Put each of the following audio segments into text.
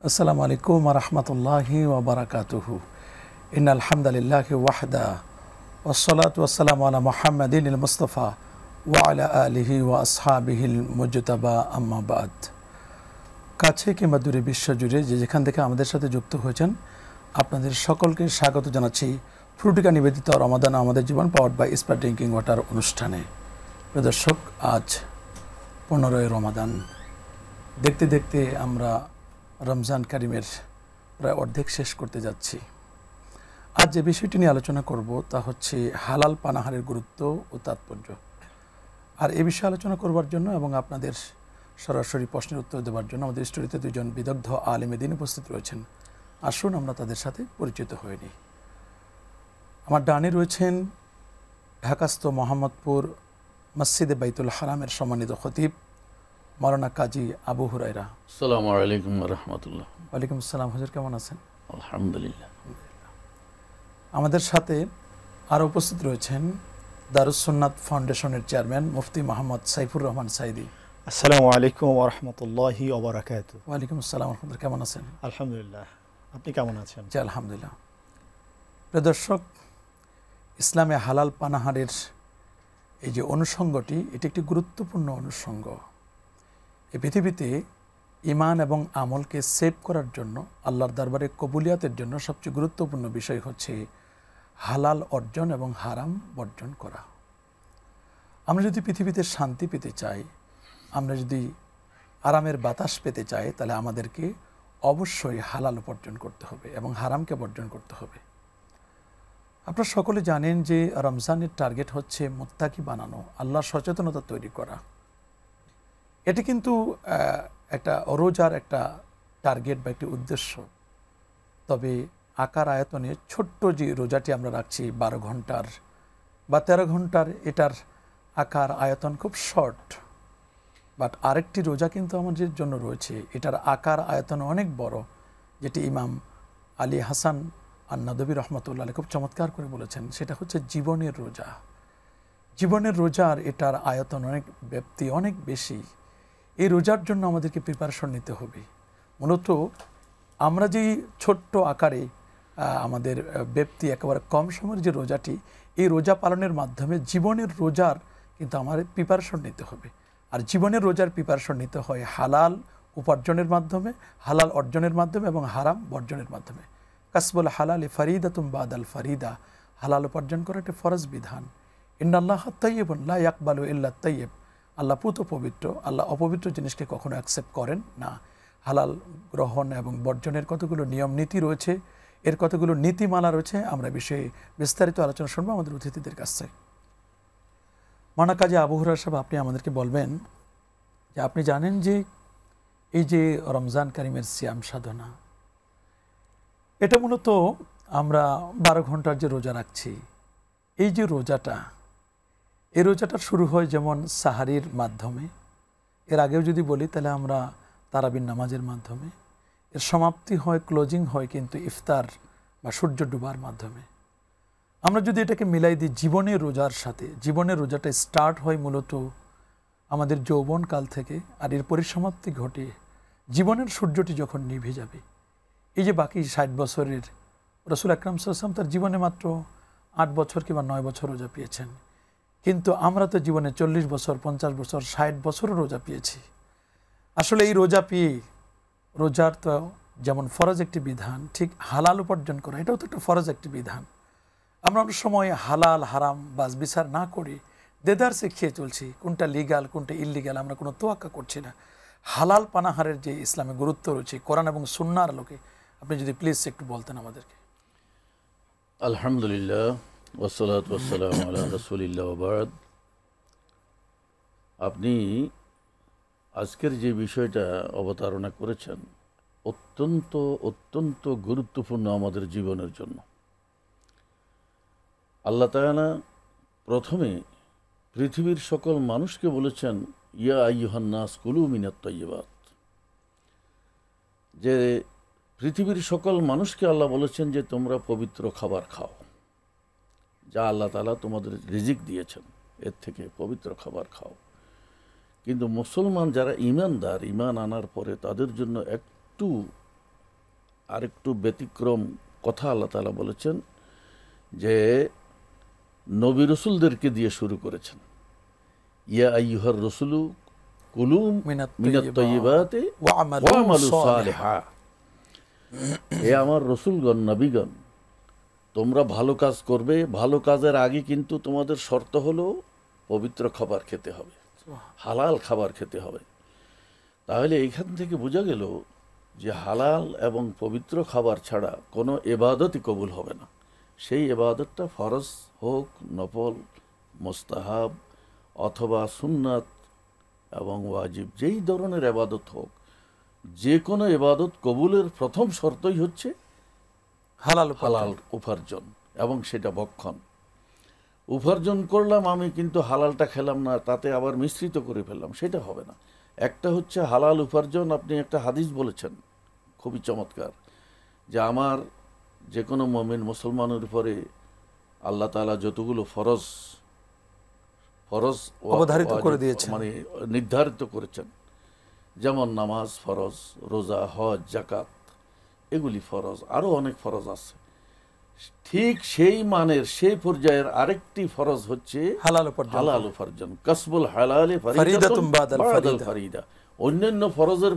আসসালামু আলাইকুম ওয়া রাহমাতুল্লাহি ওয়া বারাকাতুহু। ইন্নাল হামদালিল্লাহি ওয়াহদা ওয়াসসালাতু ওয়াসসালামু আলা মুহাম্মাদিনিল মুস্তাফা ওয়া আলা আলিহি ওয়া আসহাবিহিল মুজতাবা, আম্মা বাদ। কাছে কিংবা দূরে বিশ্বজুড়ে যে যেখান থেকে আমাদের সাথে যুক্ত হয়েছেন আপনাদের সকলকে স্বাগত জানাচ্ছি ফ্রুটিকা নিবেদিত রমাদান আমাদের জীবন পাওয়ার্ড বাই স্পার ড্রিঙ্কিং ওয়াটার অনুষ্ঠানে। প্রিয় দর্শক, আজ 15ই রমাদান। দেখতে দেখতে আমরা রমজান কারিমের প্রায় অর্ধেক শেষ করতে যাচ্ছি। আজ যে বিষয়টি নিয়ে আলোচনা করব তা হচ্ছে হালাল পানাহারের গুরুত্ব ও তাৎপর্য। আর এ বিষয়ে আলোচনা করবার জন্য এবং আপনাদের সরাসরি প্রশ্নের উত্তর দেওয়ার জন্য আমাদের স্টুডিওতে দুজন বিদগ্ধ আলেমে দ্বীন উপস্থিত রয়েছেন। আসুন আমরা তাদের সাথে পরিচিত হয়ে নিই। আমার ডানে রয়েছেন ঢাকাস্থ মোহাম্মদপুর মসজিদে বাইতুল হারামের সম্মানিত খতিব মাওলানা কাজী আবু হুরায়রা। আসসালামু আলাইকুম ওয়া রাহমাতুল্লাহ। ওয়ালাইকুম আসসালাম। হুজুর কেমন আছেন? আলহামদুলিল্লাহ। আমাদের সাথে আরও উপস্থিত রয়েছেন দারুস সুন্নাত ফাউন্ডেশনের চেয়ারম্যান মুফতি মোহাম্মদ সাইফুর রহমান সাইদি। আসসালামু আলাইকুম ওয়া রাহমাতুল্লাহি ওয়া বারাকাতুহু। ওয়ালাইকুম আসসালাম রহমতুল্লাহ। কেমন আছেন? আলহামদুলিল্লাহ, আপনি কেমন আছেন? জি আলহামদুলিল্লাহ। প্রিয় দর্শক, ইসলামে হালাল পানাহারের এই যে অনুষঙ্গটি, এটি একটি গুরুত্বপূর্ণ অনুষঙ্গ। এই পৃথিবীতে ঈমান এবং আমলকে সেভ করার জন্য, আল্লাহর দরবারে কবুলিয়াতের জন্য সবচেয়ে গুরুত্বপূর্ণ বিষয় হচ্ছে হালাল অর্জন এবং হারাম বর্জন করা। আমরা যদি পৃথিবীতে শান্তি পেতে চাই, আমরা যদি আরামের বাতাস পেতে চাই, তাহলে আমাদেরকে অবশ্যই হালাল উপার্জন করতে হবে এবং হারামকে বর্জন করতে হবে। আপনারা সকলে জানেন যে রমজানের টার্গেট হচ্ছে মুত্তাকি বানানো, আল্লাহর সচেতনতা তৈরি করা। এটি কিন্তু একটা রোজার একটা টার্গেট বা একটি উদ্দেশ্য। তবে আকার আয়তনে ছোট্ট যে রোজাটি আমরা রাখছি 12 ঘন্টার বা 13 ঘন্টার, এটার আকার আয়তন খুব শর্ট। বাট আরেকটি রোজা কিন্তু আমাদের জন্য রয়েছে, এটার আকার আয়তন অনেক বড়, যেটি ইমাম আলী হাসান আন-নাদবী রহমতুল্লাহ আলাইহি খুব চমৎকার করে বলেছেন। সেটা হচ্ছে জীবনের রোজা। জীবনের রোজার এটার আয়তন অনেক, ব্যাপ্তি অনেক বেশি। এই রোজার জন্য আমাদেরকে প্রিপারেশন নিতে হবে। মূলত আমরা যেই ছোট্ট আকারে আমাদের ব্যাপ্তি একেবারে কম সময়ের যে রোজাটি, এই রোজা পালনের মাধ্যমে জীবনের রোজার কিন্তু আমার প্রিপারেশন নিতে হবে। আর জীবনের রোজার প্রিপারেশন নিতে হয় হালাল উপার্জনের মাধ্যমে, হালাল অর্জনের মাধ্যমে এবং হারাম বর্জনের মাধ্যমে। কাসবুল হালালি ফারিদাতুম বাদাল ফারিদা, হালাল উপার্জন করা একটা ফরজ বিধান। ইন্নাল্লাহা তাইয়্যিবুন লা ইয়াকবালু ইল্লা তাইয়্যিব, আল্লাহ পুত পবিত্র, আল্লাহ অপবিত্র জিনিসকে কখনো অ্যাকসেপ্ট করেন না। হালাল গ্রহণ এবং বর্জনের কতগুলো নিয়ম নীতি রয়েছে, এর কতগুলো নীতিমালা রয়েছে, আমরা বিষয়ে বিস্তারিত আলোচনা শুনবো আমাদের অতিথিদের কাছ থেকে। মাওলানা কাজী আবু হুরায়রা সাহেব, আপনি আমাদেরকে বলবেন যে আপনি জানেন যে এই যে রমজান কারিমের সিয়াম সাধনা, এটা মূলত আমরা 12 ঘন্টার যে রোজা রাখছি, এই যে রোজাটা, এই রোজাটা শুরু হয় যেমন সাহারির মাধ্যমে, এর আগেও যদি বলি তাহলে আমরা তারাবির নামাজের মাধ্যমে, এর সমাপ্তি হয়, ক্লোজিং হয় কিন্তু ইফতার বা সূর্য ডুবার মাধ্যমে। আমরা যদি এটাকে মিলাই দিই জীবনের রোজার সাথে, জীবনের রোজাটা স্টার্ট হয় মূলত আমাদের যৌবনকাল থেকে, আর এর পরিসমাপ্তি ঘটে জীবনের সূর্যটি যখন নিভে যাবে। এই যে বাকি 60 বছরের রাসূল আকরাম সাল্লাল্লাহু আলাইহি ওয়াসাল্লাম তার জীবনে মাত্র 8 বছর কিংবা 9 বছর রোজা পেয়েছেন, কিন্তু আমরা তো জীবনে 40 বছর, 50 বছর, 60 বছরও রোজা পেয়েছি। আসলে এই রোজা পেয়ে, রোজার তো যেমন ফরজ একটি বিধান, ঠিক হালাল উপার্জন করা এটাও তো একটা ফরজ একটি বিধান। আমরা অনেক সময় হালাল হারাম বাস বিচার না করে দেদারসে খেয়ে চলছি, কোনটা লিগাল কোনটা ইললিগাল আমরা কোনো তোয়াক্কা করছি না। হালাল পানাহারের যে ইসলামে গুরুত্ব রয়েছে কোরআন এবং সুন্নাহর আলোকে আপনি যদি প্লিজ একটু বলতেন আমাদেরকে। আলহামদুলিল্লাহ, ওয়াসসালাতু ওয়াসসালামু আলা রাসূলিল্লাহ ওয়া বা'দ। আপনি আজকের যে বিষয়টা অবতারণা করেছেন অত্যন্ত অত্যন্ত গুরুত্বপূর্ণ আমাদের জীবনের জন্য। আল্লাহ তাআলা প্রথমে পৃথিবীর সকল মানুষকে বলেছেন, ইয়া আইয়ুহান নাস কুলু মিনাত তাইয়্যিবাত, যে পৃথিবীর সকল মানুষকে আল্লাহ বলেছেন যে তোমরা পবিত্র খাবার খাও, যা আল্লাহ তাআলা তোমাদের রিজিক দিয়েছেন এর থেকে পবিত্র খাবার খাও। কিন্তু মুসলমান যারা ঈমানদার, ঈমান আনার পরে তাদের জন্য একটু আরেকটু ব্যতিক্রম কথা আল্লাহ তাআলা বলেছেন যে নবী রসুলদেরকে দিয়ে শুরু করেছেন, ইয়া আইয়ুহার রসুলু কুলু মিনাত তাইয়্যিবাতি ওয়া'মালু সালিহা। হে আমার রসুলগণ, নবীগণ, তোমরা ভালো কাজ করবে। ভালো কাজের আগে কিন্তু তোমাদের শর্ত হলো পবিত্র খাবার খেতে হবে, হালাল খাবার খেতে হবে। তাহলে এইখান থেকে বোঝা গেল যে হালাল এবং পবিত্র খাবার ছাড়া কোনো ইবাদতই কবুল হবে না। সেই ইবাদতটা ফরজ হোক, নফল, মুস্তাহাব অথবা সুন্নাত এবং ওয়াজিব, যেই ধরনের ইবাদত হোক, যে কোনো ইবাদত কবুলের প্রথম শর্তই হচ্ছে হালাল হালাল উপার্জন এবং সেটা ভক্ষণ। উপার্জন করলাম আমি, কিন্তু হালালটা খেলাম না, তাতে আবার মিশ্রিত করে ফেললাম, সেটা হবে না। একটা হচ্ছে হালাল উপার্জন। আপনি একটা হাদিস বলেছেন খুবই চমৎকার, যে আমার যে কোনো মুমিন মুসলমানের উপরে আল্লাহ তাআলা যতগুলো ফরজ অবধারিত করে দিয়েছেন, মানে নির্ধারিত করেছেন, যেমন নামাজ ফরজ, রোজা, হজ, যাকাত, এগুলি ফরজ, আরো অনেক ফরজ আছে। ঠিক সেই মানের, সেই পর্যায়ের আরেকটি ফরজ হচ্ছে হালাল উপার্জন। কাসবুল হালালি ফারিদাতুন বাদাল ফারিদা। অন্যান্য ফরজের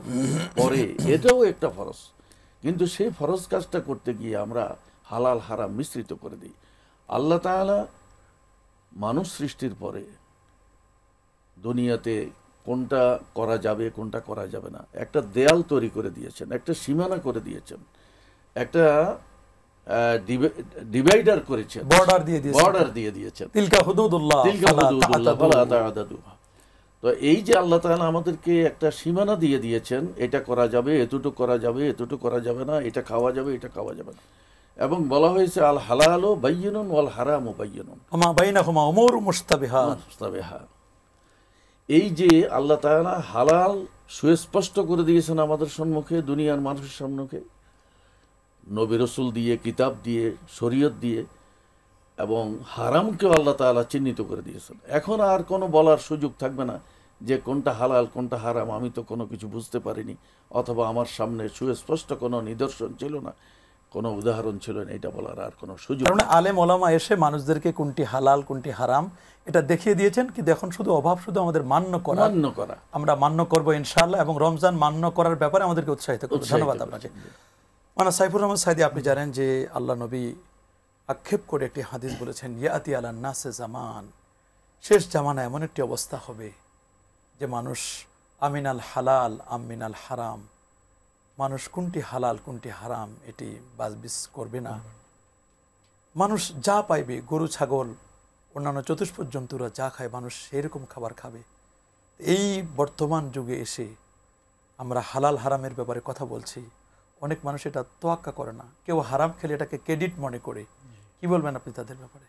পরে এটাও একটা ফরজ, কিন্তু সেই ফরজ কাজটা করতে গিয়ে আমরা হালাল হারাম মিশ্রিত করে দিই। আল্লাহ তাআলা মানুষ সৃষ্টির পরে দুনিয়াতে কোনটা করা যাবে কোনটা করা যাবে না একটা দেয়াল তৈরি করে দিয়েছেন, একটা সীমানা করে দিয়েছেন, একটা ডিভাইডার করেছেন, বর্ডার দিয়ে দিয়েছেন। তিলকা হুদুদুল্লাহ ফালা তা'তাদুহা। তো এই যে আল্লাহ তাআলা আমাদেরকে একটা সীমানা দিয়ে দিয়েছেন, এটা করা যাবে, এতটুকু করা যাবে, এতটুকু করা যাবে না, এটা খাওয়া যাবে, এটা খাওয়া যাবে না। এবং বলা হয়েছে আল হালালু বায়্যিনুন ওয়াল হারামু বায়্যিনুন ওয়া মা বাইনাহুমা উমুরুন মুশতাবিহা। এই যে আল্লাহ তাআলা হালাল সুস্পষ্ট করে দিয়েছেন আমাদের সম্মুখে, দুনিয়ার মানুষের সম্মুখে, নবী রাসূল দিয়ে, কিতাব দিয়ে, শরীয়ত দিয়ে, এবং হারামকেও আল্লাহ তাআলা চিহ্নিত করে দিয়েছেন। এখন আর কোনো বলার সুযোগ থাকবে না যে কোনটা হালাল কোনটা হারাম আমি তো কোনো কিছু বুঝতে পারিনি, অথবা আমার সামনে সুস্পষ্ট কোনো নিদর্শন ছিল না, কোনো উদাহরণ ছিল না, এটা বলার আর কোনো সুযোগ নেই। কারণ আলেম ওলামা এসে মানুষদেরকে কোনটি হালাল কোনটি হারাম এটা দেখিয়ে দিয়েছেন। কি দেখুন, শুধু অভাব শুধু আমাদের মান্য করা, আমরা মান্য করব ইনশাআল্লাহ, এবং রমজান মান্য করার ব্যাপারে আমাদেরকে উৎসাহিত করব। ধন্যবাদ আপনাকে। মানা সাইফুর রহমান সাইদি, আপনি জানেন যে আল্লাহ নবী আক্ষেপ করে একটি হাদিস বলেছেন, ইয়াতি আলান নাসে জামান, শেষ জামানা এমন একটি অবস্থা হবে যে মানুষ আমিনাল হালাল আমিনাল হারাম, মানুষ কোনটি হালাল কোনটি হারাম এটি বাছবিছ করবে না। মানুষ যা পাইবে, গরু ছাগল অন্যান্য চতুষ্পদ জন্তুরা যা খায়, মানুষ সেরকম খাবার খাবে। এই বর্তমান যুগে এসে আমরা হালাল হারামের ব্যাপারে কথা বলছি, অনেক মানুষ এটা তোয়াক্কা করে না, কেউ হারাম খেলে এটাকে ক্রেডিট মনে করে। কি বলবেন আপনি তাদের ব্যাপারে?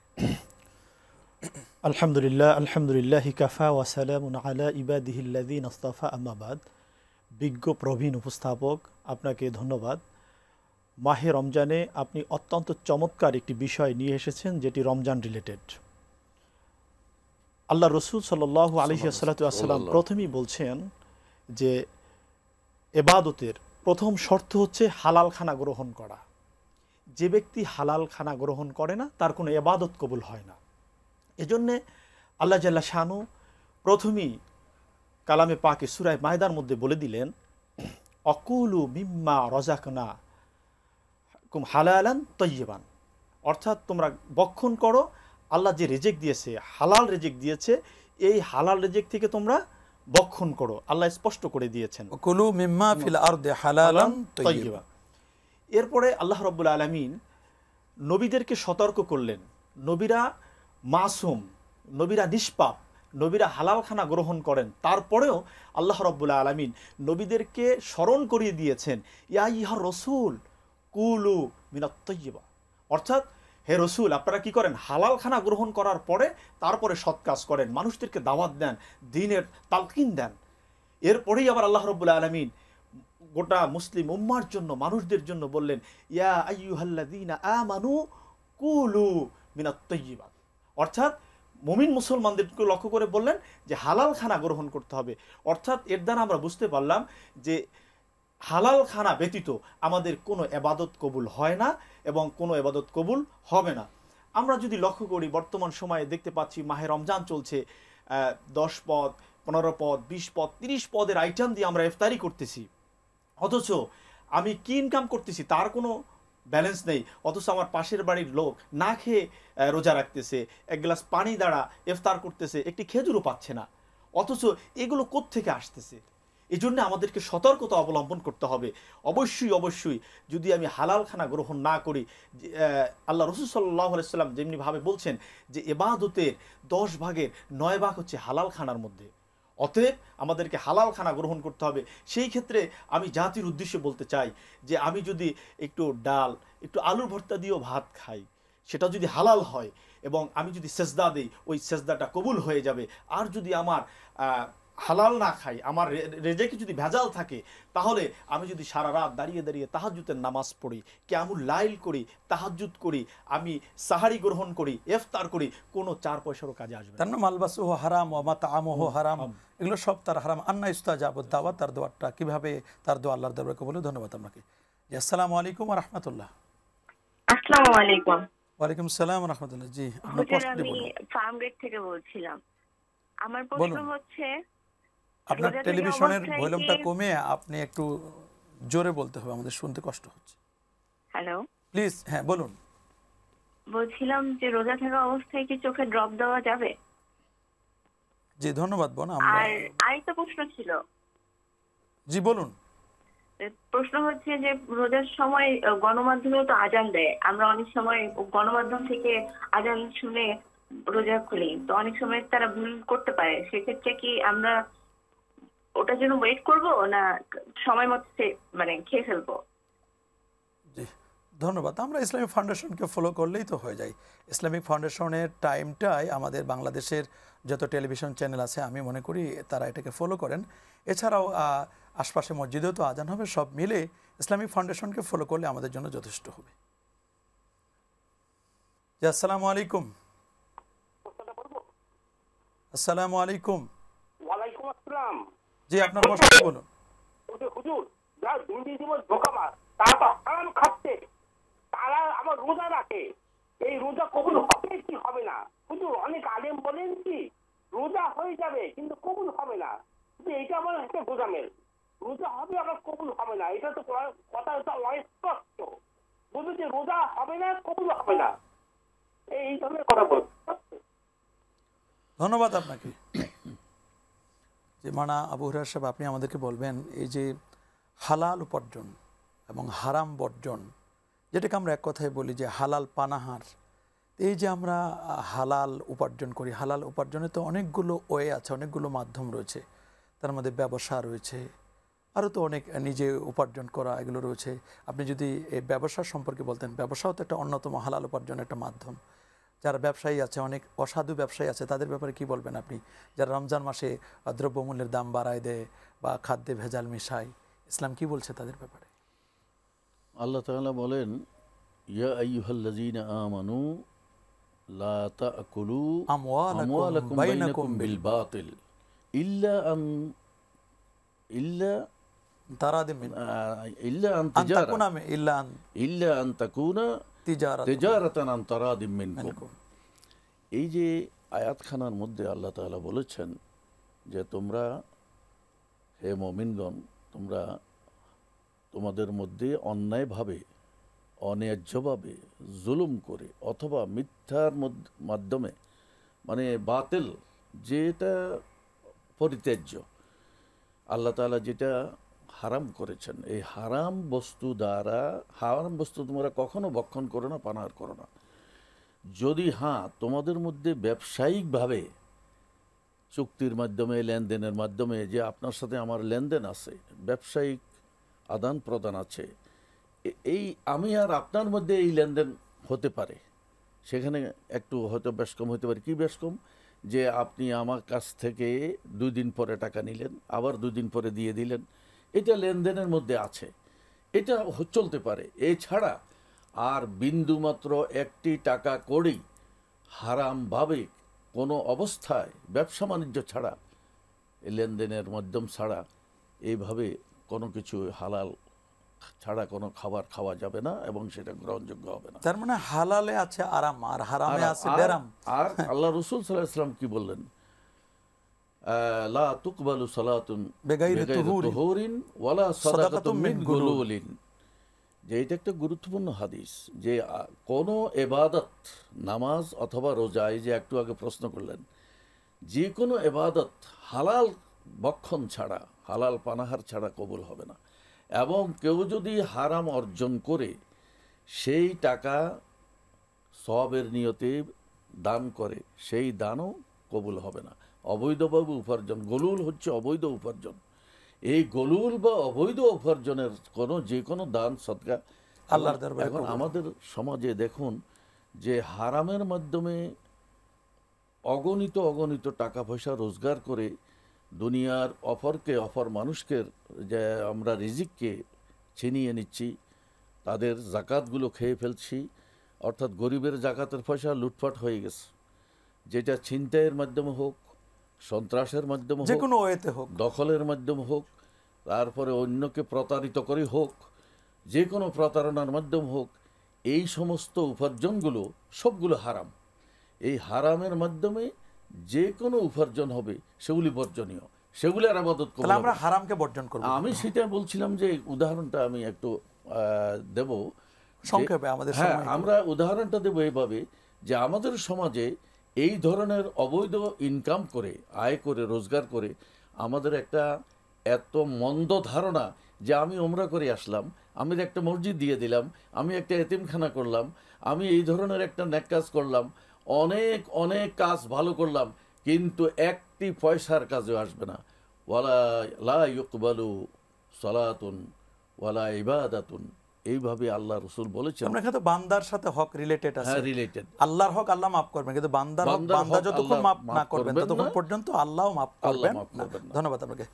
আলহামদুলিল্লাহ কাফা ওয়া সালামুন আলা ইবাদিহিল্লাযিনা ইসতাফা, আম্মা বাদ। বিজ্ঞ প্রবীণ উপস্থাপক, আপনাকে ধন্যবাদ। মাহে রমজানে আপনি অত্যন্ত চমৎকার একটি বিষয় নিয়ে এসেছেন, যেটি রমজান রিলেটেড। আল্লাহ রসুল সাল্লাল্লাহু আলাইহি ওয়াসাল্লাম প্রথমেই বলছেন যে এবাদতের প্রথম শর্ত হচ্ছে হালাল খানা গ্রহণ করা। যে ব্যক্তি হালাল খানা গ্রহণ করে না তার কোনো এবাদত কবুল হয় না। এজন্যে আল্লাহ জাল্লা শানু প্রথমেই কালামে পাকে সূরা মায়দার মধ্যে বলে দিলেন, অকুলু মিম্মা রাযাকনা কুম হালালান তাইয়্যিবান, অর্থাৎ তোমরা ভক্ষণ করো, আল্লাহ যে রিজিক দিয়েছে, হালাল রিজিক দিয়েছে, এই হালাল রিজিক থেকে তোমরা ভক্ষণ করো। আল্লাহ স্পষ্ট করে দিয়েছেন, কুলু মিম্মা ফিল আরদি হালালান তাইয়্যিবা। এরপরে আল্লাহ রাব্বুল আলামিন নবীদেরকে সতর্ক করলেন, নবীরা মাসুম, নবীরা নিষ্পাপ, নবীরা হালাল খানা গ্রহণ করেন, তারপরেও আল্লাহ রাব্বুল আলামিন নবীদেরকে স্মরণ করিয়ে দিয়েছেন, ইয়া আইয়ুহার রাসূল কুলু মিনাত তাইয়্যিবা, অর্থাৎ হে রসুল আপনারা কি করেন, হালাল খানা গ্রহণ করার পরে তারপরে সৎ কাজ করেন, মানুষদেরকে দাওয়াত দেন, দ্বীনের তালকিন দেন। এরপরেই আবার আল্লাহ রাব্বুল আলামিন গোটা মুসলিম উম্মার জন্য, মানুষদের জন্য বললেন, ইয়া আইয়ুহাল্লাযীনা আমানু কুলু মিনাত তাইয়্যিবা, অর্থাৎ মুমিন মুসলমানদেরকে লক্ষ্য করে বললেন যে হালাল খানা গ্রহণ করতে হবে। অর্থাৎ এর দ্বারা আমরা বুঝতে পারলাম যে হালাল খানা ব্যতীত আমাদের কোনো এবাদত কবুল হয় না এবং কোনো এবাদত কবুল হবে না। আমরা যদি লক্ষ্য করি বর্তমান সময়ে দেখতে পাচ্ছি মাহে রমজান চলছে, 10 পদ, 15 পদ, 20 পদ, 30 পদের আইটেম দিয়ে আমরা ইফতারি করতেছি, অথচ আমি কি ইনকাম করতেছি তার কোনো ব্যালেন্স নেই। অথচ আমার পাশের বাড়ির লোক না খেয়ে রোজা রাখতেছে, এক গ্লাস পানি দ্বারা ইফতার করতেছে, একটি খেজুরও পাচ্ছে না। অথচ এগুলো কোত্থেকে আসতেছে? এই জন্য আমাদেরকে সতর্কতা অবলম্বন করতে হবে। অবশ্যই অবশ্যই যদি আমি হালাল খানা গ্রহণ না করি, আল্লাহ রসুল সাল্লাল্লাহু আলাইহি সাল্লাম যেমনিভাবে বলছেন যে ইবাদতের 10 ভাগের 9 ভাগ হচ্ছে হালাল খানার মধ্যে। অতএব আমাদেরকে হালাল খানা গ্রহণ করতে হবে। সেই ক্ষেত্রে আমি জাতির উদ্দেশ্যে বলতে চাই যে আমি যদি একটু ডাল, একটু আলুর ভর্তা দিয়েও ভাত খাই, সেটা যদি হালাল হয় এবং আমি যদি সেজদা দিই, ওই সেজদাটা কবুল হয়ে যাবে। আর যদি আমার হালাল না খাই, আমার রেজেকে যদি ভেজাল থাকে, তাহলে আমি যদি সারা রাত দাঁড়িয়ে দাঁড়িয়ে তাহাজ্জুদের নামাজ পড়ি, কিয়ামুল লাইল করি, তাহাজ্জুদ করি, আমি সাহারি গ্রহণ করি, ইফতার করি, কোনো 4 পয়সারও কাজে আসবে না। তার নাম মালবাসুহু হারাম ওয়া মাতআমুহু হারাম, এগুলো সব তার হারাম। আন্না ইস্তাজাবুদ দাওয়াত, তার দোয়াটা কিভাবে তার দোয়া আল্লাহর দরবারে কবুল। ধন্যবাদ আপনাকে। জি, আসসালামু আলাইকুম ওয়া রাহমাতুল্লাহ। আসসালামু আলাইকুম। ওয়ালাইকুম আসসালাম ওয়া রাহমাতুল্লাহ। জি, আপনার হুজুর, প্রশ্নটি আমি বলুন। ফার্ম গেট থেকে বলছিলাম। আমার প্রশ্ন বলুন। হচ্ছে, আপনার রোজা থাকা টেলিভিশনের অবস্থায় ভলিউমটা কি- কমিয়ে আপনি একটু জোরে বলতে হবে, আমাদের শুনতে কষ্ট হচ্ছে। হ্যালো, প্লিজ, হ্যাঁ বলুন। বলছিলাম যে রোজা থাকা অবস্থায় কি চোখে ড্রপ দেওয়া যাবে? জি, ধন্যবাদ বোন। আমরা আর আরেকটা প্রশ্ন ছিল। জি বলুন। প্রশ্ন হচ্ছে যে রোজার সময় গণমাধ্যমেও তো আজান দেয়, আমরা অনেক সময় গণমাধ্যম থেকে আজান শুনে রোজা খুলি, তো অনেক সময় তারা ভুল করতে পারে। সেক্ষেত্রে কি আমরা ওটার জন্য ওয়েট করব না সময় মতো মানে খেয়ে ফেলবো? জি ধন্যবাদ। আমরা ইসলামিক ফাউন্ডেশনকে ফলো করলেই তো হয়ে যায়। ইসলামিক ফাউন্ডেশনের টাইমটাই আমাদের বাংলাদেশের যত টেলিভিশন চ্যানেল আছে আমি মনে করি তারা এটাকে ফলো করেন। এছাড়াও আশপাশে মসজিদেও তো আজান হবে, সব মিলে ইসলামিক ফাউন্ডেশনকে ফলো করলে আমাদের জন্য যথেষ্ট হবে। জি, আসসালামু আলাইকুম। আসসালামু আলাইকুম। ওয়ালাইকুম আসসালাম। জি, আপনার প্রশ্ন বলুন। হুজুর, যারা দুর্নীতি জীবন ধোঁকাবাজ, তারা তো হারাম খাচ্ছে, তারা আবার রোজা রাখে, এই রোজা কবুল হবে কি হবে না? হুজুর, অনেক আলেম বলেন কি রোজা হয়ে যাবে কিন্তু কবুল হবে না, কিন্তু এটা বলে হচ্ছে গোজামেল, রোজা হবে আবার কবুল হবে না। এটা তো কথা অস্পষ্ট, বলবে যে রোজা হবে না, কবুল হবে না, এই ধরনের কথা বলছে। ধন্যবাদ আপনাকে। যে মানা আবু হুরায়রা সাহেব, আপনি আমাদেরকে বলবেন এই যে হালাল উপার্জন এবং হারাম বর্জন, যেটাকে আমরা এক কথায় বলি যে হালাল পানাহার, এই যে আমরা হালাল উপার্জন করি, হালাল উপার্জনে তো অনেকগুলো ওয়ে আছে, অনেকগুলো মাধ্যম রয়েছে। তার মধ্যে ব্যবসা রয়েছে, আরও তো অনেক নিজে উপার্জন করা এগুলো রয়েছে। আপনি যদি এই ব্যবসা সম্পর্কে বলতেন, ব্যবসাও তো একটা অন্যতম হালাল উপার্জনের একটা মাধ্যম। যারা ব্যবসায়ী আছে, অনেক অসাধু ব্যবসায়ী আছে, তাদের ব্যাপারে কি বলবেন আপনি? যারা রমজান মাসে দ্রব্যমূল্যের দাম বাড়ায় দেয় বা খাদ্যে ভেজাল মিশায়, ইসলাম কি বলছে তাদের ব্যাপারে? আল্লাহ তাআলা বলেন, ইয়া আইয়ুহাল্লাযীনা আমানু লা তাকুলু আমওয়ালাকুম বাইনাকুম বিল বাতিল ইল্লা আন তাকুনা তিজারাতান আন তারাদিম মিনকুম। এই যে আয়াতখানার মধ্যে আল্লাহ তাআলা বলেছেন যে তোমরা, হে মুমিনগণ, তোমরা তোমাদের মধ্যে অন্যায়ভাবে, অন্যায্যভাবে, জুলুম করে অথবা মিথ্যার মাধ্যমে, মানে বাতিল, যেটা পরিত্যাজ্য, আল্লাহ তাআলা যেটা হারাম করেছেন, এই হারাম বস্তু দ্বারা, হারাম বস্তু তোমরা কখনো ভক্ষণ করো না, পানাহার করো না। যদি তোমাদের মধ্যে ব্যবসায়িকভাবে চুক্তির মাধ্যমে, লেনদেনের মাধ্যমে, যে আপনার সাথে আমার লেনদেন আছে, ব্যবসায়িক আদান প্রদান আছে, এই আমি আর আপনার মধ্যে এই লেনদেন হতে পারে, সেখানে একটু হয়তো বেশ কম হতে পারে। কি বেশ কম? যে আপনি আমার কাছ থেকে 2 দিন পরে টাকা নিলেন, আবার 2 দিন পরে দিয়ে দিলেন, এটা লেনদেনের মধ্যে আছে, এটা চলতে পারে। এছাড়া আর বিন্দুমাত্র একটি টাকা করেই হারামভাবে কোনো অবস্থায় ব্যবসা বাণিজ্য ছাড়া, লেনদেনের মাধ্যম ছাড়া এইভাবে কোনো কিছু হালাল ছাড়া কোনো খাবার খাওয়া যাবে না এবং সেটা গ্রহণযোগ্য হবে না। তার মানে হালালে আছে আরাম আর হারামে আছে বেরাম। আর আল্লাহ রাসূল সাল্লাল্লাহু আলাইহি ওয়াসাল্লাম কি বললেন? লা তুকবালু সালাতুন বেগাইরি তুহুরিন ওয়ালা সাদাকাতুম মিন গুলুলিন। যে এটা একটা গুরুত্বপূর্ণ হাদিস, যে কোনো ইবাদত, নামাজ অথবা রোজা, এই যে একটু আগে প্রশ্ন করলেন, যে কোনো ইবাদত হালাল বক্ষণ ছাড়া, হালাল পানাহার ছাড়া কবুল হবে না। এবং কেউ যদি হারাম অর্জন করে সেই টাকা সওয়াবের নিয়তে দান করে, সেই দানও কবুল হবে না। অবৈধভাবে উপার্জন, গলুল হচ্ছে অবৈধ উপার্জন। এই গলুল বা অবৈধ উপার্জনের যে কোনো দান সদকা আল্লাহর দরবারে এখন আমাদের সমাজে দেখুন যে হারামের মাধ্যমে অগণিত টাকা পয়সা রোজগার করে দুনিয়ার অপর মানুষকে, যে আমরা রিজিককে ছিনিয়ে নিচ্ছি, তাদের জাকাতগুলো খেয়ে ফেলছি, অর্থাৎ গরিবের জাকাতের পয়সা লুটপাট হয়ে গেছে। যেটা ছিনতাইয়ের মাধ্যমে হোক, সন্ত্রাসের মাধ্যমে যে হোক, কোনো ওয়েতে হোক, দখলের মাধ্যমে হোক, তারপরে অন্যকে প্রতারিত করে হোক, যে কোনো প্রতারণার মাধ্যমে হোক, এই সমস্ত উপার্জনগুলো সবগুলো হারাম। এই হারামের মাধ্যমে যে কোনো উপার্জন হবে সেগুলি বর্জনীয়, সেগুলি আর ইবাদত করব। তাহলে আমরা হারামকে বর্জন করব। আমি সেটা বলছিলাম যে উদাহরণটা আমি একটু দেব সংক্ষেপে, আমাদের হ্যাঁ, সময় আমরা উদাহরণটা দেব এইভাবে যে আমাদের সমাজে এই ধরনের অবৈধ ইনকাম করে, আয় করে, রোজগার করে আমাদের একটা এত মন্দ ধারণা যে আমি ওমরা করে আসলাম, আমি একটা মসজিদ দিয়ে দিলাম, আমি একটা এতিমখানা করলাম, আমি এই ধরনের একটা নেক কাজ করলাম, অনেক কাজ ভালো করলাম, কিন্তু একটি পয়সার কাজেও আসবে না। ওয়ালা লা ইউকবালু সালাতুন ওয়ালা ইবাদাতুন, এইভাবে আল্লাহ রাসূল বলেছেন। আমরা কিন্তু বান্দার সাথে হক রিলেটেড আছে, হ্যাঁ, রিলেটেড। আল্লাহর হক আল্লাহ মাফ করবেন, কিন্তু বান্দা যতক্ষণ মাফ না করবেন ততক্ষণ পর্যন্ত আল্লাহও মাফ করবেন না। ধন্যবাদ আপনাকে।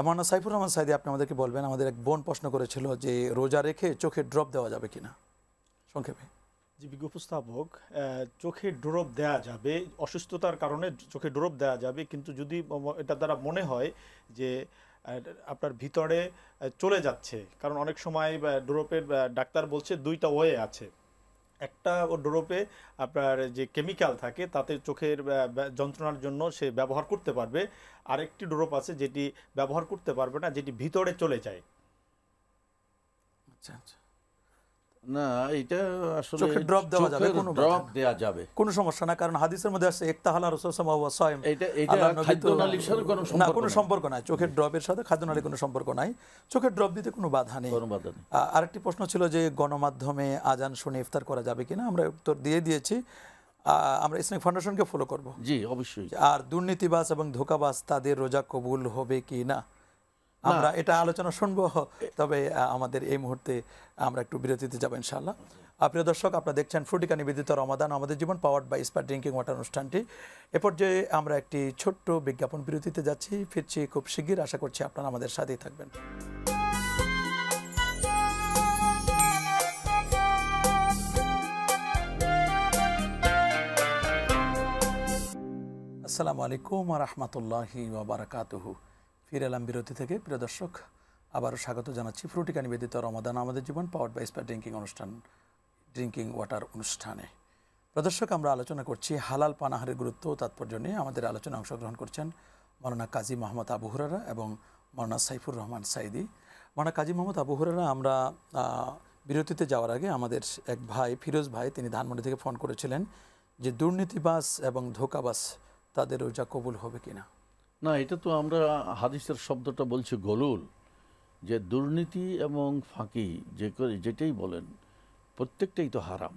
মাওলানা সাইফুর রহমান সাইদি, আপনি আমাদেরকে বলবেন, আমাদের এক বোন প্রশ্ন করেছিল যে রোজা রেখে চোখে ড্রপ দেওয়া যাবে কিনা, সংক্ষেপে। জি, বিজ্ঞ উপস্থাপক, চোখে ড্রপ দেওয়া যাবে, অসুস্থতার কারণে চোখে ড্রপ দেওয়া যাবে, কিন্তু যদি এটা দ্বারা মনে হয় যে আপনার ভিতরে চলে যাচ্ছে, কারণ অনেক সময় ড্রপের ডাক্তার বলছে দুইটা ওয়ে আছে। একটা ও ড্রপে আপনার যে কেমিক্যাল থাকে তাতে চোখের যন্ত্রণার জন্য সে ব্যবহার করতে পারবে, আরেকটি ড্রপ আছে যেটি ব্যবহার করতে পারবে না, যেটি ভিতরে চলে যায়। আচ্ছা আচ্ছা, না, এটা আসলে চোখে ড্রপ দেওয়া যাবে, কোনো ড্রপ দেওয়া যাবে, কোনো সমস্যা না, কারণ হাদিসের মধ্যে আছে ইক্তাহালা রাসূল সাল্লাল্লাহু আলাইহি ওয়াসাল্লাম। এটা খাদ্যনালীর সাথে কোনো সম্পর্ক নাই, চোখের ড্রপের সাথে খাদ্যনালীর কোনো সম্পর্ক নাই, চোখের ড্রপ দিতে কোনো বাধা নেই। আরেকটি প্রশ্ন ছিল যে গণমাধ্যমে আজান শুনে ইফতার করা যাবে কিনা, আমরা উত্তর দিয়ে দিয়েছি। আমরা ইসলামিক ফাউন্ডেশনকে ফলো করব। জি, অবশ্যই। আর দুর্নীতিবাজ এবং ধোঁকাবাজ তাদের রোজা কবুল হবে কি না, আমরা এটা আলোচনা শুনবো, তবে আমাদের এই মুহূর্তে আমরা একটু বিরতিতে যাবো ইনশাআল্লাহ। প্রিয় দর্শক, আপনারা দেখছেন ফ্রুটিকা নিবেদিত রমাদান আমাদের জীবন, পাওয়ার্ড বাই স্পার ড্রিঙ্কিং ওয়াটার অনুষ্ঠানটি। এ পর্যায়ে আমরা একটি ছোট্ট বিজ্ঞাপন বিরতিতে যাচ্ছি, ফিরছি খুব শিগগির। আশা করছি আপনারা আমাদের সাথেই থাকবেন। আসসালামু আলাইকুম ওয়া রাহমাতুল্লাহি ওয়া বারাকাতুহু। ফিরে এলাম বিরতি থেকে। প্রিয় দর্শক, আবারও স্বাগত জানাচ্ছি ফ্রুটিকা নিবেদিত রমাদান আমাদের জীবন, পাওয়ার্ড বাই স্পার ড্রিঙ্কিং ওয়াটার অনুষ্ঠানে। প্রিয় দর্শক, আমরা আলোচনা করছি হালাল পানাহারের গুরুত্ব ও তাৎপর্য নিয়ে। আমাদের আলোচনায় অংশগ্রহণ করছেন মাওলানা কাজী মোহাম্মদ আবু হুরায়রা এবং মাওলানা সাইফুর রহমান সাইদি। মাওলানা কাজী মোহাম্মদ আবু হুরায়রা, আমরা বিরতিতে যাওয়ার আগে আমাদের এক ভাই ফিরোজ ভাই, তিনি ধানমন্ডি থেকে ফোন করেছিলেন যে দুর্নীতিবাজ এবং ধোঁকাবাজ তাদের রোজা কবুল হবে কিনা। না, এটা তো আমরা হাদিসের শব্দটা বলছি গলুল, যে দুর্নীতি এবং ফাঁকি যেটাই বলেন প্রত্যেকটাই তো হারাম,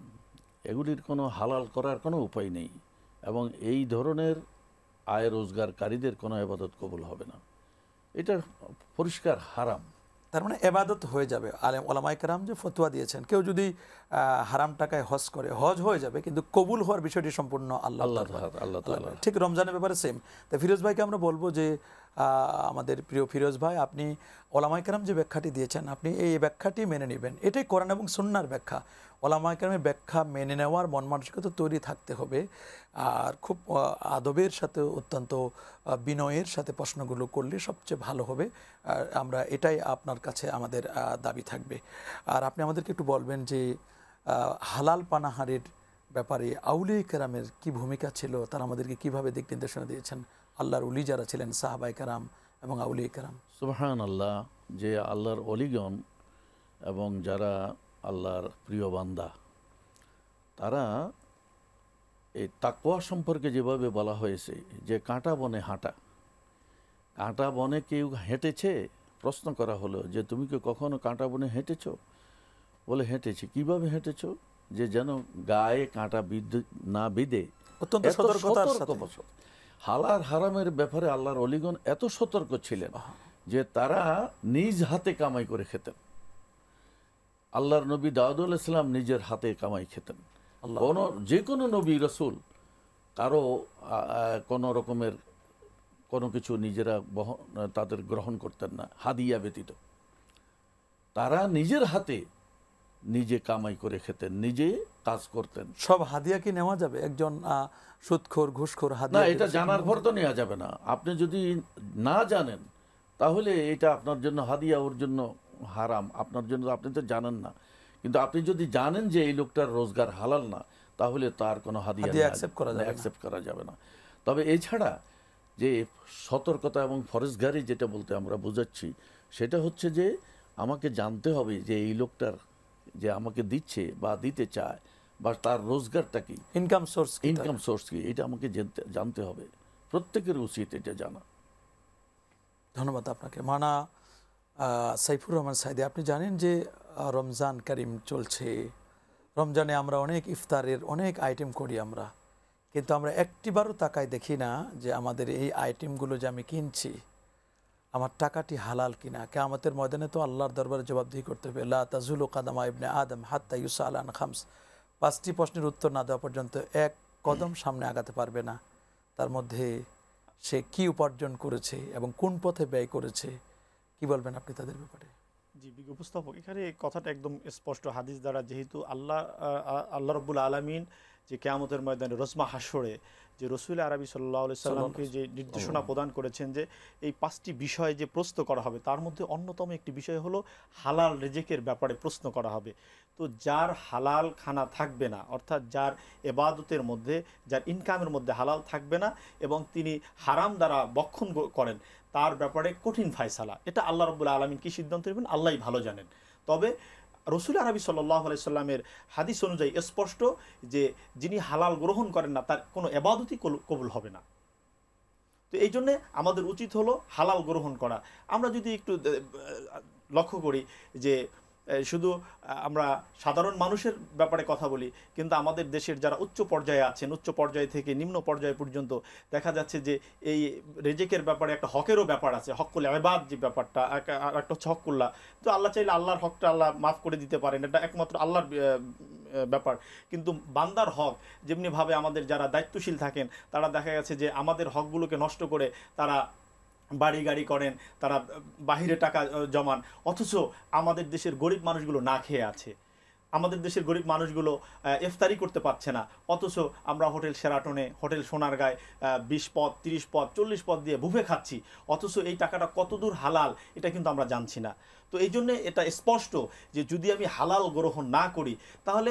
এগুলির কোনো হালাল করার কোনো উপায় নেই, এবং এই ধরনের আয় রোজগারকারীদের কোনো ইবাদত কবুল হবে না, এটা পরিষ্কার হারাম। তার মানে ইবাদত হয়ে যাবে। আলেম ওলামায়ে কেরাম যে ফতোয়া দিয়েছেন, কেউ যদি হারাম টাকায় হজ করে, হজ হয়ে যাবে, কিন্তু কবুল হওয়ার বিষয়টি সম্পূর্ণ আল্লাহ। ঠিক রমজানের ব্যাপারে সেম। তাই ফিরোজ ভাইকে আমরা বলবো যে আমাদের প্রিয় ফিরোজ ভাই, আপনি ওলামায়ে কেরাম যে ব্যাখ্যাটি দিয়েছেন, আপনি এই ব্যাখ্যাটি মেনে নেবেন। এটাই কোরআন এবং সুন্নাহর ব্যাখ্যা। ওলামায়ে কেরামের ব্যাখ্যা মেনে নেওয়ার মন মানসিকতা তৈরি থাকতে হবে, আর খুব আদবের সাথে, অত্যন্ত বিনয়ের সাথে প্রশ্নগুলো করলে সবচেয়ে ভালো হবে। আর আমরা এটাই আপনার কাছে আমাদের দাবি থাকবে। আর আপনি আমাদেরকে একটু বলবেন যে হালাল পানাহারের ব্যাপারে আউলিয়া কেরামের কি ভূমিকা ছিল, তারা আমাদেরকে কিভাবে দিক নির্দেশনা দিয়েছেন, আল্লাহর ওলি যারা ছিলেন সাহাবায়ে কেরাম এবং আউলিয়া কেরাম। সুবহানাল্লাহ, যে আল্লাহর অলিগণ এবং যারা আল্লাহর প্রিয় বান্দা, তারা এই তাকওয়া সম্পর্কে যেভাবে বলা হয়েছে যে কাঁটা বনে হাঁটা, কাঁটা বনে কেউ হেঁটেছে, প্রশ্ন করা হলো যে তুমি কি কখনো কাঁটা বনে হেঁটেছো? বলে হেঁটেছি। কিভাবে হেঁটেছো? যে যেন গায়ে কাঁটা না বিধে অত্যন্ত সতর্কতার সাথে। হালাল হারামের ব্যাপারে আল্লাহর অলিগণ এত সতর্ক ছিলেন যে তারা নিজ হাতে কামাই করে খেতেন। আল্লাহর নবী দাউদ আলাইহিস সালাম নিজের হাতে কামাই খেতেন। যে কোনো নবী রাসূল কারো কোনো রকমের কোনো কিছু নিজেরা তাদের গ্রহণ করতেন না, হাদিয়া ব্যতীত। তারা নিজের হাতে নিজে কামাই করে খেতেন, নিজে কাজ করতেন। সব হাদিয়া কি নেওয়া যাবে? একজন সুদখোর, ঘুষখোর হাদিয়া, না, এটা জানার পর তো নেওয়া যাবে না। আপনি যদি না জানেন তাহলে এটা আপনার জন্য হাদিয়া, ওর জন্য হারাম। আপনার জন্য, আপনি তো জানেন না। কিন্তু আপনি যদি জানেন যে এই লোকটার রোজগার হালাল না, তাহলে তার কোনো হাদিয়া অ্যাকসেপ্ট করা যাবে না। তবে এছাড়া যে সতর্কতা এবং ফরজগারি যেটা বলতে আমরা বোঝাচ্ছি, সেটা হচ্ছে যে আমাকে জানতে হবে যে এই লোকটার যে আমাকে দিচ্ছে বা দিতে চায়, বা তার রোজগারটা কি, ইনকাম সোর্স কি, এটা আমাকে জানতে হবে। প্রত্যেকের উচিত এটা জানা। ধন্যবাদ আপনাকে। মানা সাইফুর রহমান সাইদি, আপনি জানেন যে রমজান কারিম চলছে। রমজানে আমরা অনেক ইফতারের অনেক আইটেম করি আমরা, কিন্তু আমরা একটিবারও তাকায় দেখি না যে আমাদের এই আইটেমগুলো যে আমি কিনছি, আমার টাকাটি হালাল কিনা। কিয়ামতের ময়দানে তো আল্লাহর দরবারে জবাবদিহি করতে হবে। লা তাজুলু কাদামা ইবনে আদম হাত্তা ইউসআল আন খামস। 5টি প্রশ্নের উত্তর না দেওয়া পর্যন্ত এক কদম সামনে আগাতে পারবে না। তার মধ্যে সে কি উপার্জন করেছে এবং কোন পথে ব্যয় করেছে, কি বলবেন আপনি তাদের ব্যাপারে? জি, বিজ্ঞ উপস্থাপক, এখানে কথাটা একদম স্পষ্ট হাদিস দ্বারা, যেহেতু আল্লাহ রাব্বুল আলামিন যে কিয়ামতের ময়দানে রোজমা হাসরে যে রাসূল আরবি সাল্লাল্লাহু আলাইহি সাল্লামকে যে নির্দেশনা প্রদান করেছেন যে এই 5টি বিষয় যে প্রশ্ন করা হবে, তার মধ্যে অন্যতম একটি বিষয় হলো হালাল রিজিকের ব্যাপারে প্রশ্ন করা হবে। তো যার হালাল খানা থাকবে না, অর্থাৎ যার ইবাদতের মধ্যে, যার ইনকামের মধ্যে হালাল থাকবে না এবং তিনি হারাম দ্বারা বক্ষণ করেন, তার ব্যাপারে কঠিন ফায়সালা। এটা আল্লাহ রাব্বুল আলামিন কি সিদ্ধান্ত নেবেন আল্লাহই ভালো জানেন। তবে রাসূল আরবি সাল্লাল্লাহু আলাইহি সাল্লামের হাদিস অনুযায়ী স্পষ্ট যে যিনি হালাল গ্রহণ করেন না, তার কোনো ইবাদতই কবুল হবে না। তো এই জন্যে আমাদের উচিত হলো হালাল গ্রহণ করা। আমরা যদি একটু লক্ষ্য করি যে শুধু আমরা সাধারণ মানুষের ব্যাপারে কথা বলি, কিন্তু আমাদের দেশের যারা উচ্চ পর্যায়ে আছেন, উচ্চ পর্যায় থেকে নিম্ন পর্যায় পর্যন্ত দেখা যাচ্ছে যে এই রিজিকের ব্যাপারে একটা হকেরও ব্যাপার আছে। হকুল ইবাদ যে ব্যাপারটা, একটা হচ্ছে হকুল্লাহ। তো আল্লাহ চাইলে আল্লাহর হকটা আল্লাহ মাফ করে দিতে পারেন, এটা একমাত্র আল্লাহর ব্যাপার। কিন্তু বান্দার হক, যেমনিভাবে আমাদের যারা দায়িত্বশীল থাকেন, তারা দেখা গেছে যে আমাদের হকগুলোকে নষ্ট করে তারা বাড়ি গাড়ি করেন, তারা বাহিরে টাকা জমান, অথচ আমাদের দেশের গরিব মানুষগুলো না খেয়ে আছে। আমাদের দেশের গরিব মানুষগুলো ইফতারি করতে পারছে না, অথচ আমরা হোটেল শেরাটনে, হোটেল সোনারগাঁয় 20 পদ, 30 পদ, 40 পদ দিয়ে বুফে খাচ্ছি, অথচ এই টাকাটা কতদূর হালাল এটা কিন্তু আমরা জানছি না। তো এই জন্যে এটা স্পষ্ট যে যদি আমি হালাল গ্রহণ না করি, তাহলে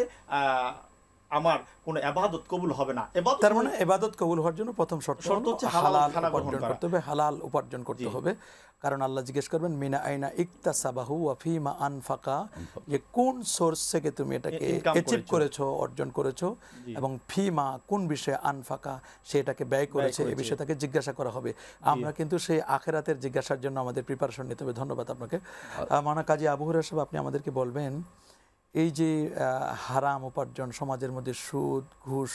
আমার কোনো ইবাদত কবুল হবে না। তার মানে ইবাদত কবুল হওয়ার জন্য প্রথম শর্ত হচ্ছে হালাল উপার্জন করতে হবে, হালাল উপার্জন করতে হবে। কারণ আল্লাহ জিজ্ঞেস করবেন মিনা আইনা ইকতাসাবাহু ওয়া ফিমা আনফাকা, যে কোন সোর্স থেকে তুমি এটাকে অ্যাচিভ করেছো, অর্জন করেছো, এবং ফিমা কোন বিষয়ে আনফাকা সেটাকে ব্যয় করেছে, এই বিষয়ে তাকে জিজ্ঞাসা করা হবে। আমরা কিন্তু সেই আখিরাতের জিজ্ঞাসার জন্য আমাদের প্রিপারেশন নিতে হবে। ধন্যবাদ আপনাকে। মানা কাজী আবু হুরায়রা সাহেব, আপনি আমাদেরকে বলবেন এই যে হারাম উপার্জন, সমাজের মধ্যে সুদ, ঘুষ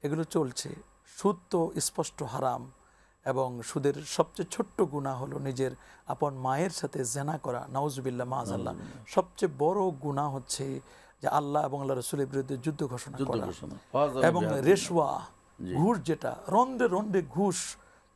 এগুলো চলছে। সুদ তো স্পষ্ট হারাম, এবং সুদের সবচেয়ে ছোট্ট গুনাহ হলো নিজের আপন মায়ের সাথে জেনা করা, নাউজুবিল্লাহ মাআযাল্লাহ। সবচেয়ে বড় গুনাহ হচ্ছে যে আল্লাহ এবং আল্লাহ রাসূলের বিরুদ্ধে যুদ্ধ ঘোষণা করা, এবং রেশওয়া, ঘুষ, যেটা রন্ডে রন্ডে ঘুষ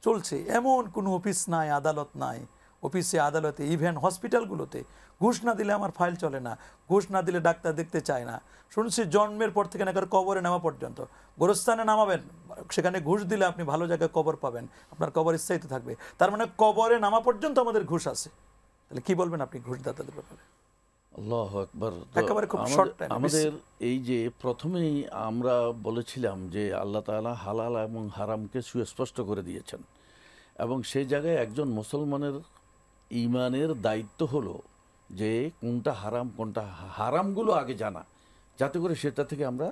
চলছে, এমন কোনো অফিস নাই, আদালত নাই, অফিসে আদালতে ইভেন হসপিটালগুলোতে ঘুষ না দিলে আমার ফাইল চলে না, ঘুষ না দিলে ডাক্তার দেখতে চায় না। শুনছি জন্মের পর থেকে নাকি কবরে নামা পর্যন্ত, গোরস্থানে নামাবেন, সেখানে ঘুষ দিলে আপনি ভালো জায়গায় কবর পাবেন, আপনার কবর স্থায়িত থাকবে। তার মানে কবরে নামা পর্যন্ত আমাদের ঘুষ আছে। তাহলে কি বলবেন আপনি ঘুষদাতাদের ব্যাপারে? আল্লাহু আকবার। একেবারে খুব শর্ট টাইম। আমাদের এই যে প্রথমেই আমরা বলেছিলাম যে আল্লাহ তাআলা হালাল এবং হারামকে সুস্পষ্ট করে দিয়েছেন, এবং সেই জায়গায় একজন মুসলমানের ঈমানের দায়িত্ব হলো যে কোনটা হারাম কোনটা হারামগুলো আগে জানা, যাতে করে সেটা থেকে আমরা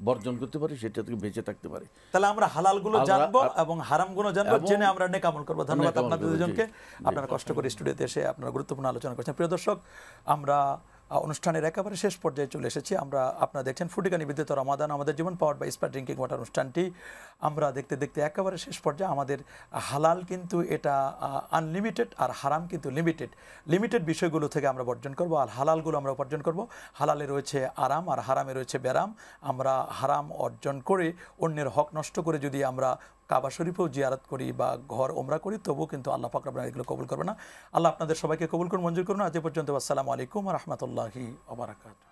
বর্জন করতে পারি, সেটা থেকে বেঁচে থাকতে পারি। তাহলে আমরা হালালগুলো জানবো এবং হারামগুলো জানবো, জেনে আমরা নেক আমল করবো। ধন্যবাদ আপনাদের দুজনকে, আপনারা কষ্ট করে স্টুডিওতে এসে আপনারা গুরুত্বপূর্ণ আলোচনা করছেন। প্রিয় দর্শক, আমরা অনুষ্ঠানের একেবারে শেষ পর্যায়ে চলে এসেছি। আমরা আপনারা দেখছেন ফুটিকা নিবেদিত রমাদান আমাদের জীবন, পাওয়ার্ড বাই স্পার ড্রিঙ্কিং ওয়াটার অনুষ্ঠানটি আমরা দেখতে দেখতে একেবারে শেষ পর্যায়ে। আমাদের হালাল কিন্তু এটা আনলিমিটেড, আর হারাম কিন্তু লিমিটেড। লিমিটেড বিষয়গুলো থেকে আমরা বর্জন করব, আর হালালগুলো আমরা উপার্জন করব। হালালে রয়েছে আরাম আর হারামে রয়েছে বেরাম। আমরা হারাম অর্জন করে অন্যের হক নষ্ট করে যদি আমরা কাবা শরীফেও জিয়ারত করি বা ঘর ওমরা করি, তবুও কিন্তু আল্লাহ পাক রব্বুল আলামিন এগুলো কবুল করবে না। আল্লাহ আপনাদের সবাইকে কবুল করুন, মঞ্জুর করুন। আজ পর্যন্ত আসসালামু আলাইকুম ওয়া রাহমাতুল্লাহি ওয়া বারাকাতুহু।